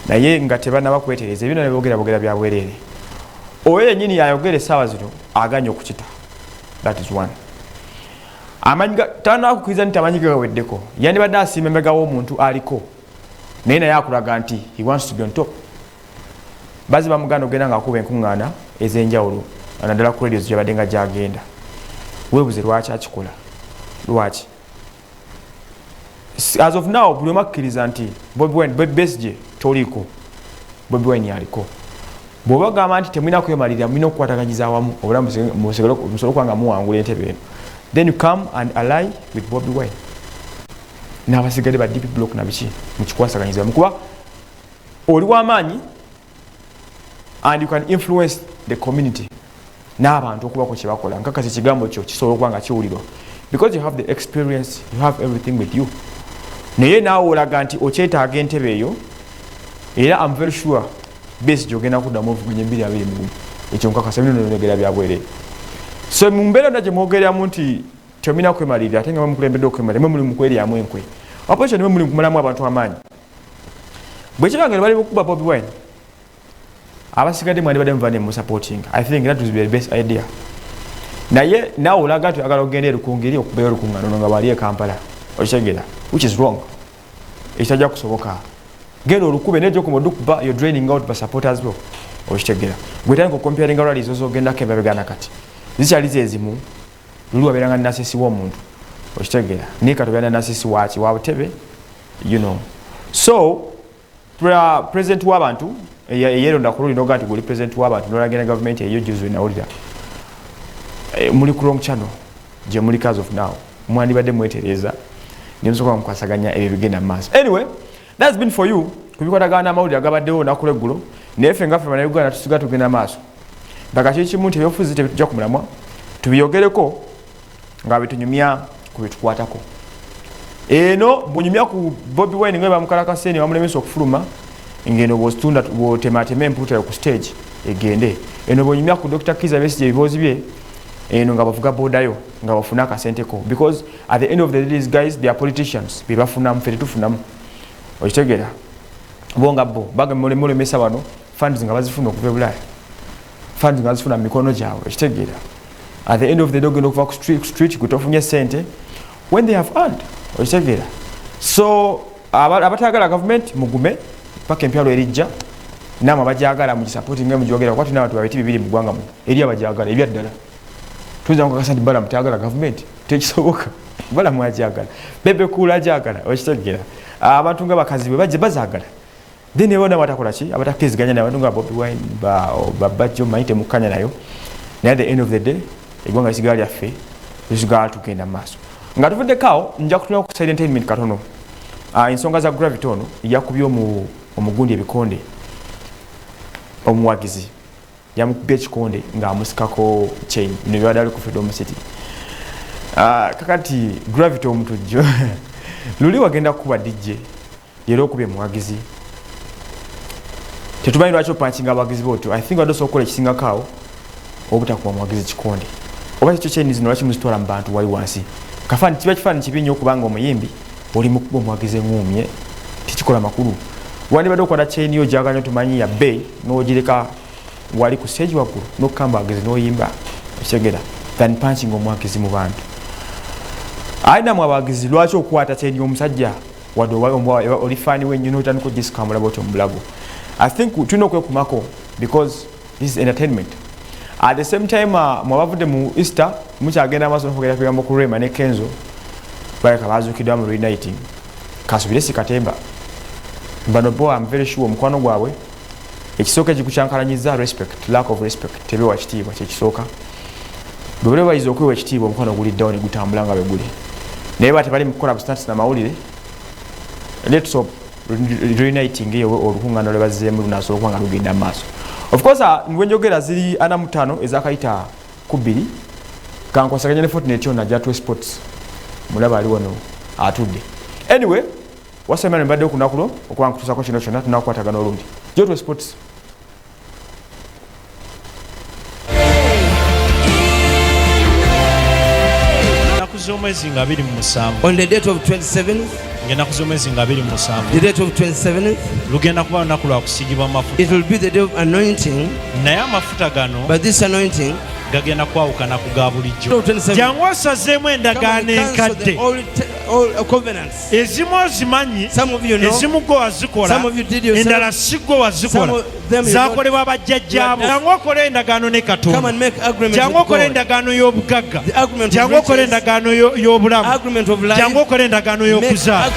Naye nga tebanaba kwetereza ebino nebyogerabogera bya bwereere. Oyo yennyini yayogera essaawa zino aganya okukita. That is one. Amanyiga tana kukwiza nti amanyiga gaweddeko. Yandibadde asiima emabega w'omuntu aliko. Naye naye akulaga nti he wants to be on top. Bazi bamuganda ogenda ng'akuba enkuŋŋaana ez'enjawulo naddala ku radios gy'abadde nga gy'agenda. Weebuze lwaki akikola? Lwaki? As of now, buli omu akkiriza nti Bobi Besigye toliiko, Bobi Wine aliko. Bw'oba gamba nti temulina kwemalirira, mulina okukwataganyiza awamu obulamu musobole okuba nga muwangula entebe eno. Then you come and ally with Bobi Wine. N'abasigadde ba DP block na biki mukikwasaganyiza mukuba oli w'amaanyi and you can influence the community. N'abantu okubako kye bakola nkakasi ekigambo kyo kisobola okuba nga kiwulirwa because you have the experience, you have everything with you. Naye naawe olaga nti okyetaaga entebe eyo, era I'm very sure Besigye ogenda kuddamu ovuganya 221 ekyo nkakasa bino n'onegera byabwerere. So mu mbeera nagye mwogereramu nti temulina kwemalirira ate nga mwe mukulembedde okwemalira, mwe muli mu kweryamu enkwe. Opposition mwe muli kumalamu abantu amaanyi. Bwe kibange bali bukuba Bobi Wine, abasigadde mwandibadde muva ne mu supporting. I think that would be the best idea. Naye naawe olaga nti oyagala ogenda erukungiri okubeera olukuŋŋaano nga bali e Kampala. Okitegeera, which is wrong. Ekitajja kusoboka. Genda olukube n'egyokuba you're draining out by supporters bo. Okitegeera. Gwe tandika comparing rallies zozogendako emabegana kati. Zikyali zezimu luli wabeeranga nasisi w'omuntu. Okitegeera. Naye kati obeera nasisi waaki wa butebe, you know. So president w'abantu eyeeronda ku luli noga nti guli president w'abantu n'olagenda government eyo juzi nawulira. Muli ku wrong channel gye muli as of now. Mwandibadde mwetereza nemusobola mukwasaganya ebyo bigenda mu maaso. Anyway, that's been for you. Kubikwatagana n'amawulire agabaddewo naku lweggulo naye ffe nga ffe bannayuganda tusiga tugenda maaso. Bagaki kimu nti ebyobufuzi tebitujja ku mulamwa tubiyogereko nga bitunyumya ku bitukwatako. Eno bunyumya ku Bobi Wine nga bamukalakasa ne bamulemesa okufuluma ngeno bw'otunda bw'otematema empuuta ku stage egende. Eno bunyumya ku Dr. Kizza Besigye ebiboozi bye eno nga bavuga bodayo nga bafuna akasenteko because at the end of the day these guys they are politicians be bafunamu ffe tetufunamu. Okitegeera bo nga bo baga mulemesa bano funds nga bazifuna okuva e Bulaaya. funds nga zifuna mu mikono gyabwe ekitegeera at the end of the day ogenda okuva ku street kutofunye sente when they have earned ekitegeera so abatayagala government mugume paka empyalo erijja namwe abajagala mugisupporting nga mujogera kwati n'abantu babiti bibiri mu ggwanga muno eri abajagala ebyaddala tuza nkakasa nti bala mutayagala government tekisoboka bala mwajagala bebe kula jagala ekitegeera abantu nga bakazi bwe bajja bazagala then ebona batakola ki abatakiziganya n'abantu nga Bobi Wine babajjo mayite mukanya nayo at the end of the day eggwanga lisigala lyaffe lisigala tugenda maaso nga tuvuddekaawo nja kutula ku side entertainment katono ensonga za gravity ono yakubye omugundi ebikonde omuwagizi yamukubye ekikonde ng'amusikako chain bino byaddali ku Freedom City kakati gravity omutujjo luli wagenda kuba DJ leero okubye muwagizi tetumanyi lwaki opanchinga abawagizi bootyo I think wadosa okukola ekisingakaawo obutakuba muwagizi kikonde oba ekyo chain zino lwaki muzitwala mu bantu wali wansi kafani kiba kifaananyi kibi nnyo okubanga omuyimbi oli mukuba omuwagizi eŋŋumye tekikola makulu wandibadde okwata chain yo gyaganya tumanyi ya bay n'ogireka wali ku stage waggulu n'okukamba abawagizi n'oyimba ekitegeera than punching omuwagizi mu bantu ayinamu abawagizi lwaki okukwata chain y'omusajja wadde oli faani wenyo n'otandika ogisikambula bwotyo mu bulago I think tulina okwekumako because this is entertainment at the same time mwabavudde mu Easter mukyagenda amaaso n'okwogera kugambo ku Rema ne Kenzo baleka bazuukiddwa mu reuniting kasubire sikatemba bano bo I'm very sure omukwano gwabwe ekisooka ekikucyankalanyiza respect lack of respect tebewa kitiibwa kyekisooka bwe bayiza okwewa ekitiibwa omukwano oguliddawo ne gutambula nga bwe guli naye bati bali mu kukola business na mawulire let's hope reuniting eyo olukuŋŋaana lwe bazzeemu lunaasobola okuba nga lugenda maaso of course ngwenjogera ziri 45 ezakayita ku 2 kankwasaganya ne Fortnite yonna Jatwe Sports mulaba ali wano atudde anyway wasemana mbadde okunakulo okuba nkutusako kino kyonna tunakukwatagana olungi Jatwe Sports z'omwezi nga 27 on the date of 27th ng'ennaku z'omwezi nga 27 the date of 27th lugenda kuba lunaku lwa kusiigibwa mafuta it will be the day of anointing naye amafuta gano but this anointing gagenda kwawukana ku ga bulijjo jangu osazeemu endagaano enkadde ezimu ozimanyi ezimu gwe wazikola endala si gwe wazikola zakolebwa bajjajjaamu jangu okole endagaano ne Katonda jangu okole endagaano y'obugagga jangu okole endagaano y'obulamu jangu okole endagaano y'okuzaala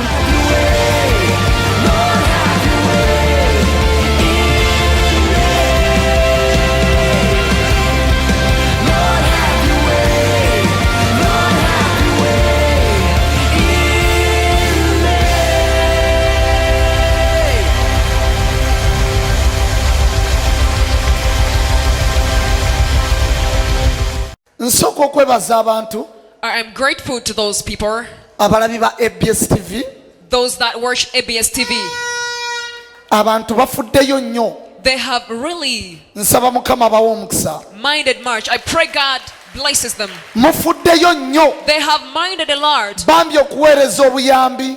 nsooka okwebaza abantu I am grateful to those people abalabi ba ABS TV those that watch ABS TV abantu bafuddeyo nnyo they have really nsaba mukama bawo omukisa minded much I pray God blesses them mufuddeyo nnyo they have minded a lot bambi okuweereza obuyambi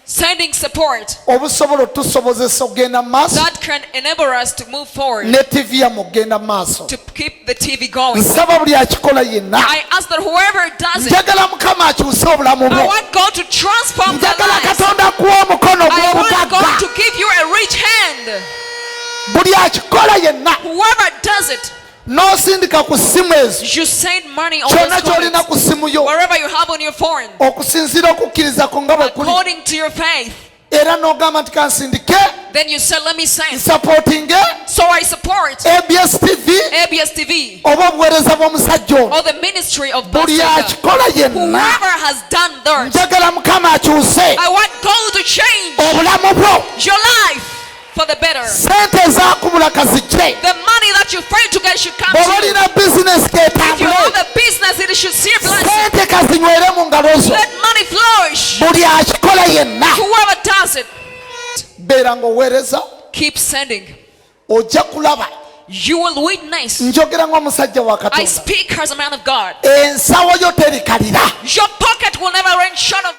sending support obusobola otusobozesa okugenda maaso that can enable us to move forward ne TV yamu okugenda maaso to keep the TV going nsaba buli akikola yenna I ask that whoever does it njagala mukama akyuse obulamu bwo I want God to transform their njagala lives katonda kuwa omukono I want gw'obugagga God to give you a rich hand buli akikola yenna whoever does it n'osindika ku ssimu ezo you send money on kyonna ky'olina ku ssimu yo wherever you have on your phone okusinziira okukkiriza ku nga bwe kuli according to your faith era n'ogamba nti kansindike then you say let me send nsupportinge so I support ABS TV oba obuweereza bw'omusajja ono or the ministry of buli akikola yenna whoever has done that njagala mukama akyuse I want God to change obulamu bwo your life for the better sente ezakubula kazijje the money that you fail to get should come to bw'oba you olina bizinesi if you ketambule have a business it should see a blessing sente kazinywere mu ngalo zo let money flourish buli akikola yenna whoever does it beera ng'oweereza keep sending ojja kulaba you will witness njogera ng'omusajja wa I katonda speak as a man of God ensawo yo terikalira your pocket will never run short of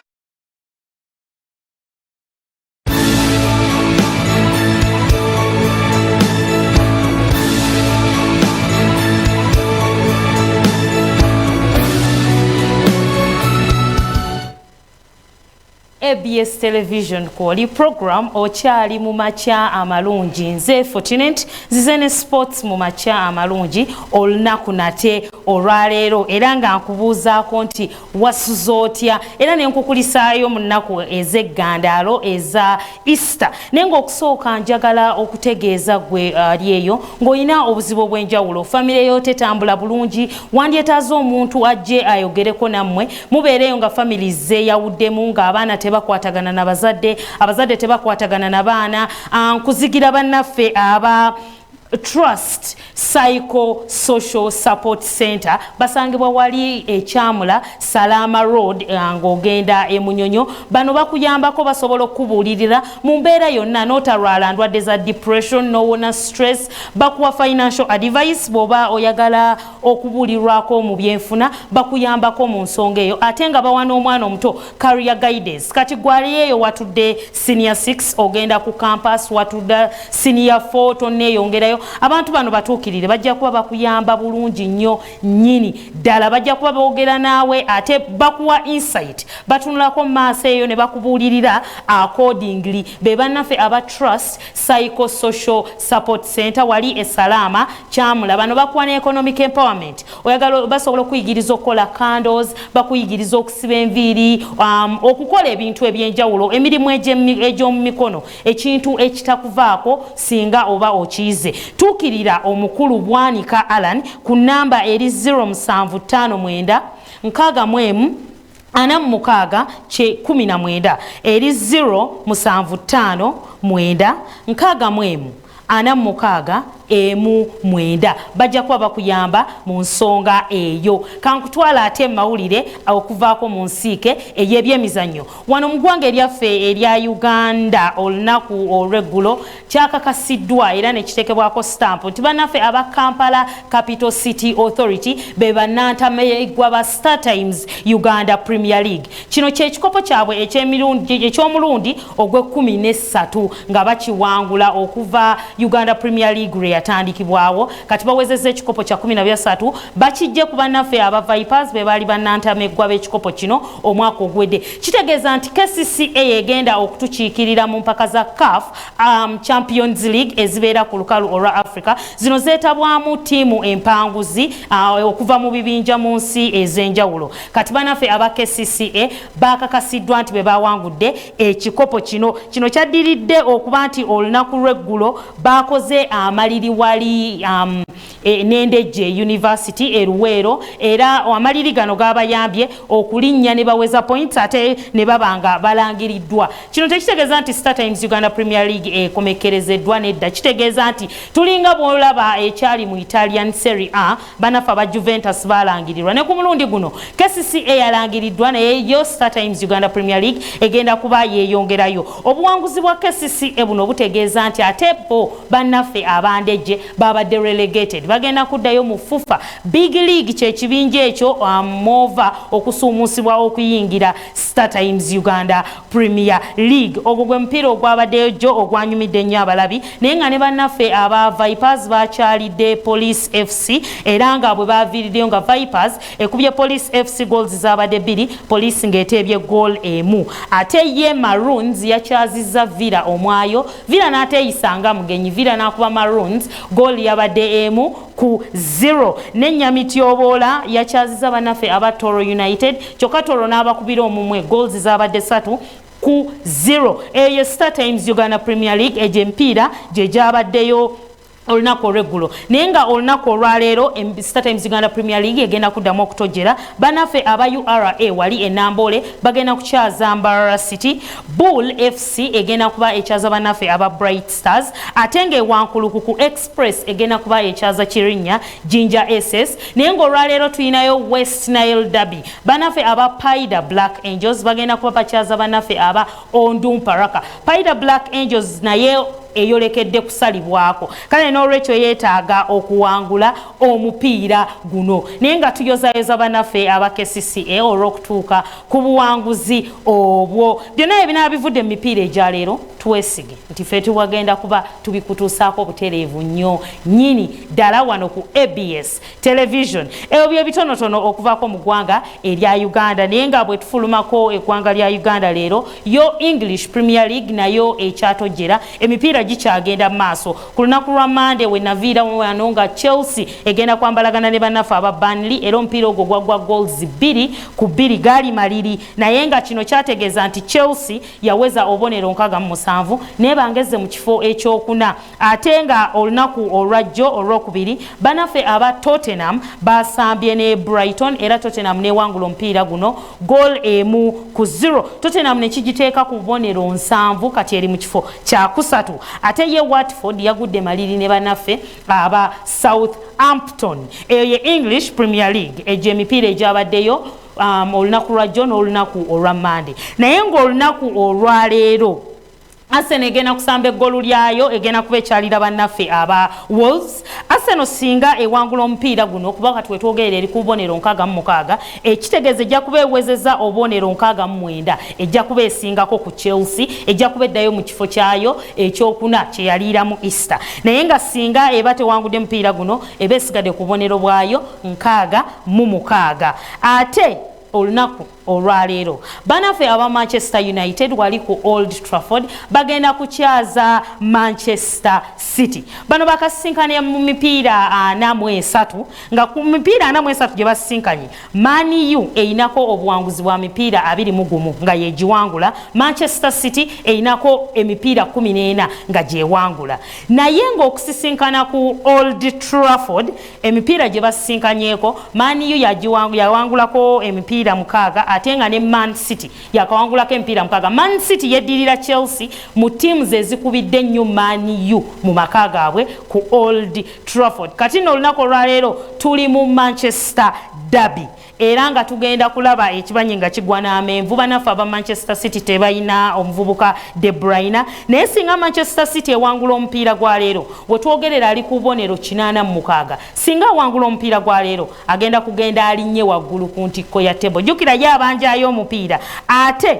ABS television koli program okyali mu makya amalungi nze Fortunate zizene sports mu makya amalungi olunaku nate olwaleero era nga nkubuuzaako nti wasuza otya era ne nkukulisaayo mu nnaku ez'eggandaalo eza Easter naye ng'okusooka njagala okutegeeza gwe ali eyo ng'olina obuzibu obw'enjawulo famire yo tetambula bulungi wandyetaaza omuntu ajje ayogereko nammwe mubeereyo nga family zeeyawuddemu ng'abaana tebakwatagana na bazadde abazadde tebakwatagana na baana nkuzigira bannaffe aba Trust Psycho Social Support Center basangibwa wali ekyamula Salama Road ng'ogenda e Munyonyo bano bakuyambako basobola okubuulirira mu mbeera yonna n'otalwala ndwadde za depression nowona stress bakuwa financial advice bw'oba oyagala okubuulirwako mu byenfuna bakuyambako mu nsonga eyo ate nga bawa n'omwana omuto career guidance kati gwali eyo watudde senior 6 ogenda ku campus watudde senior 4 tonneeyongerayo abantu bano batuukirire bajja kuba bakuyamba bulungi nnyo nnyini ddala bajja kuba boogera naawe ate bakuwa insight batunulako mu maaso eyo ne bakubuulirira accordingly be bannaffe aba Trust Psychosocial Support Center wali Esalaama kyamula bano bakuwa ne economic empowerment oyagala basobola okuyigiriza okukola candles bakuyigiriza okusiba enviiri okukola ebintu ebyenjawulo emirimu egy'omu mikono ekintu ekitakuvaako singa oba okiyize tuukirira omukulu Bwanika Alan ku namba eri 0759 61 46 19 eri 0759 61 46 mwenda bajja kuba bakuyamba mu nsonga eyo kankutwala ate mawulire okuvaako mu nsiike ey'ebyemizannyo wano mu ggwanga eryaffe erya Uganda olunaku olw'eggulo kyakakasiddwa era ne kiteekebwako stamp nti bannaffe aba Kampala Capital City Authority be bannantameggwa ba Star Times Uganda Premier League kino kyekikopo kyabwe eky'omulundi ogw'13 nga bakiwangula okuva Uganda Premier League yatandikibwawo kati bawezezza ekikopo kya 13 bakijje ku bannaffe aba Vipers be baali bannantameggwa b'ekikopo kino omwaka ogwedde kitegeeza nti KCCA egenda okutukiikirira mu mpaka za CAF Champions League ezibeera ku lukalu olwa Africa zino zeetabwamu ttiimu empanguzi okuva mu bibinja mu nsi ez'enjawulo kati bannaffe aba KCCA bakakasiddwa nti be bawangudde ekikopo kino kyaddiridde okuba nti olunaku lw'eggulo bakoze amaliri wali Nendejje University eruweero era amaliri gano gabayambye okulinnya ne baweza points ate ne babanga balangiriddwa kino tekitegeeza nti Star Times Uganda Premier League ekomekerezeddwa nedda kitegeeza nti tulinga bwolaba ekyali mu Italian Serie A banafa ba Juventus balangirirwa ne ku mulundi guno KCCA yalangiriddwa naye yo Star Times Uganda Premier League egenda kuba yeeyongerayo obuwanguzi bwa KCCA buno butegeeza nti ate bo bannaffe abandejje babadde relegated bagenda kuddayo mu FUFA Big League kyekibinja ekyo mova okusuumusibwa okuyingira Star Times Uganda Premier League ogwo gwe mupiira ogwabaddeyo jo ogwanyumidde nnyo abalabi naye nga ne bannaffe aba Vipers bakyalidde Police FC era nga bwe baviiriddeyo nga Vipers ekubye Police FC goals zabadde 2 Police ng'eteebye goal emu ate ye Maroons yakyazizza Villa omwayo Villa n'ateeyisanga mugenyi Villa n'akuba Maroons goal yabadde emu ku 0 n'ennyamityoboola yakyaziza bannaffe aba Toro United kyokka Toro n'abakubira omumwe goals zabadde 3 ku 0 eyo Star Times Uganda Premier League egy'empiira gye gyabaddeyo olunaku olw'eggulo naye nga olunaku olwaleero Star Times Uganda Premier League egenda kuddamu okutojera bannaffe aba URA wali enamboole bagenda kukyaza Mbarara City Bull FC egenda kuba ekyaza bannaffe aba Bright Stars ate ng'ewankulukuku Express egenda kuba ekyaza Kirinnya Jinja SS naye ng'olwaleero tulinayo West Nile Derby bannaffe aba Paida Black Angels bagenda kuba bakyaza bannaffe aba Ondumparaka Paida Black Angels naye eyolekedde kusalibwako kale n'olwekyo yeetaaga okuwangula omupiira guno naye nga tuyozayoza bannaffe aba KCCA olw'okutuuka ku buwanguzi obwo byonna ebinaba bivudde mu mipiira egya leero twesige nti ffe tuwagenda kuba tubikutuusaako butereevu nnyo nnyini ddala wano ku ABS television ebyo bye bitonotono okuvaako mu ggwanga erya Uganda naye nga bwe tufulumako eggwanga lya Uganda leero yo English Premier League nayo ekyatojjera emipiira gikyagenda mu maaso ku lunaku lwa Monday we naviira wano nga Chelsea egenda kwambalagana ne bannaffe aba Burnley era omupiira ogwo gwagwa goals 2-2 gaali maliri naye nga kino kyategeeza nti Chelsea yaweza obubonero 67 naye bangeze mu kifo ekyokuna ate nga olunaku olwajjo olwokubiri bannaffe aba Tottenham basambye ne Brighton era Tottenham newangula omupiira guno goal 1-0 Tottenham ne kigiteeka ku bubonero 7 kati eri mu kifo kyakusatu ate ye Watford yagudde maliri ne bannaffe aba Southampton eyo ye English Premier League ejo emipiira egyabaddeyo olunaku lwajjo n'olunaku olwa Monday naye ng'olunaku olwaleero Arsenal egenda kusamba eggolu lyayo egenda kuba ekyalira bannaffe aba Wolves Arsenal singa ewangula omupiira guno kuba kati wetwogerera eri ku bubonero 66 ekitegeeza ejja kuba ewezezza obubonero 69 ejja kuba esingako ku Chelsea ejja kuba eddayo mu kifo kyayo ekyokuna kye yaliiramu Easter naye nga singa eba tewangudde omupiira guno eba esigadde ku bubonero bwayo 66 ate olunaku olwaleero bannaffe aba Manchester United wali ku Old Trafford bagenda kukyaza Manchester City bano bakasinkanye mu mipiira 43 nga ku mipiira 43 gye basinkanye Man U einako obuwanguzi bwa mipiira 21 nga yegiwangula Manchester City einako emipiira 14 nga gyewangula naye ng'okusisinkana ku Old Trafford emipiira gye basinkanyeko Man U yawangulako emipiira 6 ate nga ne Man City yakawangulako emipiira 6 Man City yeddirira Chelsea mu teams ezikubidde nnyo Man U mu maka gaabwe ku Old Trafford kati no olunaku olwaleero tuli mu Manchester Derby era nga tugenda kulaba ekibanyi nga kigwa n'amenvu bannaffe aba Manchester City tebalina omuvubuka De Bruyne naye singa Manchester City ewangula omupiira gwa leero wetwogerera ali ku bubonero 86 singa awangula omupiira gwa leero agenda kugenda alinnye waggulu ku ntikko ya tebo jjukira ye abanjayo omupiira ate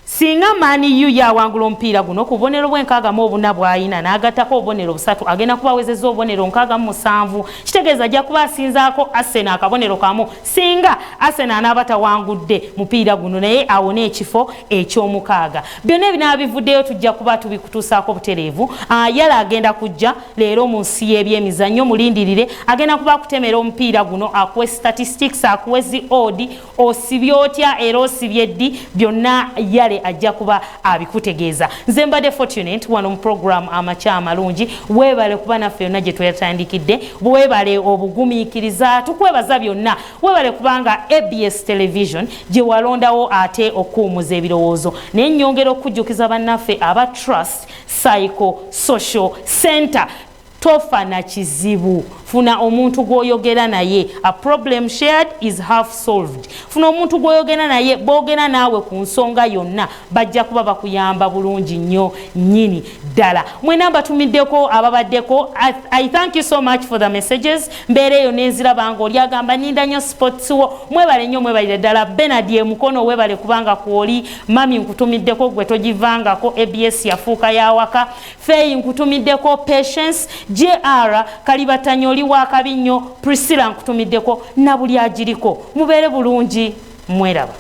singa Man U yawangula omupiira guno ku bubonero bw'64 bw'ayina n'agattako obubonero 3 agenda kuba awezezza obubonero 67 kitegeeza ajja kuba asinzaako Arsenal akabonero kamu singa Arsenal anaaba tawangudde mupiira guno naye awone ekifo eky'omukaaga byonna ebinaba bivuddeyo tujja kuba tubikutuusaako butereevu yala agenda kujja leero mu nsi y'ebyemizannyo mulindirire agenda kuba akutemera omupiira guno akuwe statistics akuwe zi odi osibye otya era osibye ddi byonna yale ajja kuba abikutegeeza nze mbadde Fortunate wano mu program amakya amalungi weebale kuba naffe yonna gye twetandikidde weebale obugumiikiriza tukwebaza byonna weebale kubanga ABS television gye walondawo ate okuwumuza ebirowoozo naye nnyongera okujjukiza bannaffe aba Trust Psycho Social Center tofa na kizibu funa omuntu gwoyogera naye a problem shared is half solved funa omuntu gwoyogera naye boogera naawe ku nsonga yonna bajja kuba bakuyamba bulungi nnyo nnyini ddala mwena mbatumiddeko ababaddeko I thank you so much for the messages mbeereeyo nenziraba nga oli agamba ninda nnyo sports wo mwebale nnyo mwebalire ddala Benard ye mukono weebale kubanga kwoli mami nkutumiddeko gwe togivangako ABS yafuuka yawaka Faye nkutumiddeko Patience JR Kalibatanyo oli wakabi nnyo Priscilla nkutumiddeko na buli agiriko mubeere bulungi mweraba